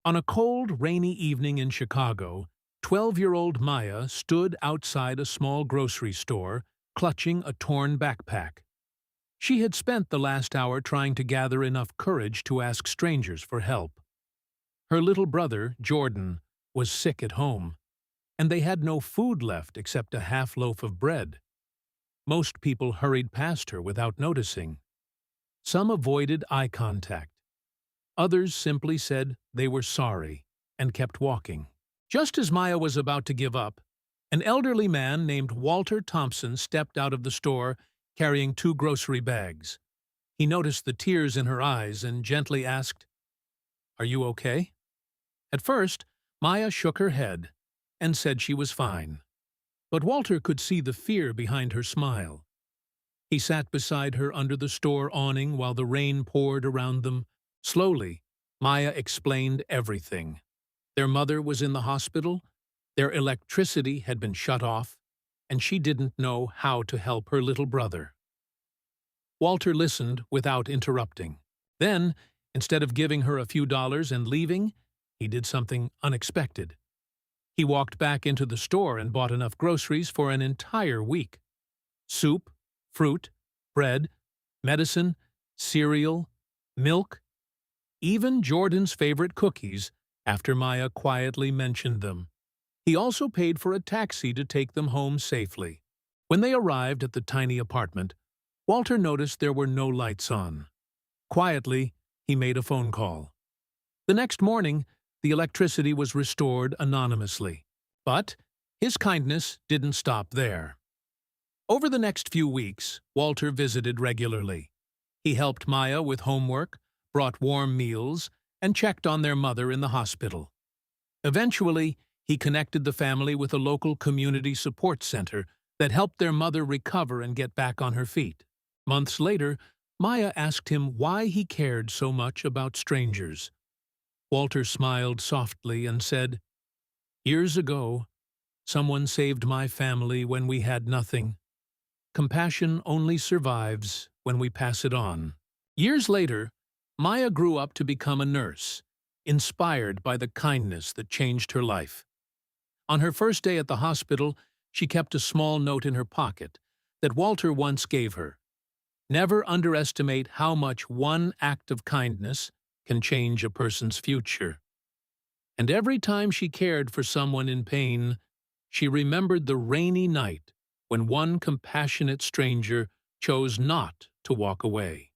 On a cold, rainy evening in Chicago, 12-year-old Maya stood outside a small grocery store, clutching a torn backpack. She had spent the last hour trying to gather enough courage to ask strangers for help. Her little brother, Jordan, was sick at home, and they had no food left except a half loaf of bread. Most people hurried past her without noticing. Some avoided eye contact. Others simply said they were sorry and kept walking. Just as Maya was about to give up, an elderly man named Walter Thompson stepped out of the store carrying 2 grocery bags. He noticed the tears in her eyes and gently asked, "Are you okay?" At first, Maya shook her head and said she was fine. But Walter could see the fear behind her smile. He sat beside her under the store awning while the rain poured around them. Slowly, Maya explained everything. Their mother was in the hospital, their electricity had been shut off, and she didn't know how to help her little brother. Walter listened without interrupting. Then, instead of giving her a few dollars and leaving, he did something unexpected. He walked back into the store and bought enough groceries for an entire week. Soup, fruit, bread, medicine, cereal, milk, even Jordan's favorite cookies, after Maya quietly mentioned them. He also paid for a taxi to take them home safely. When they arrived at the tiny apartment, Walter noticed there were no lights on. Quietly, he made a phone call. The next morning, the electricity was restored anonymously. But his kindness didn't stop there. Over the next few weeks, Walter visited regularly. He helped Maya with homework, brought warm meals, and checked on their mother in the hospital. Eventually, he connected the family with a local community support center that helped their mother recover and get back on her feet. Months later, Maya asked him why he cared so much about strangers. Walter smiled softly and said, "Years ago, someone saved my family when we had nothing. Compassion only survives when we pass it on." Years later, Maya grew up to become a nurse, inspired by the kindness that changed her life. On her first day at the hospital, she kept a small note in her pocket that Walter once gave her. Never underestimate how much one act of kindness can change a person's future. And every time she cared for someone in pain, she remembered the rainy night when one compassionate stranger chose not to walk away.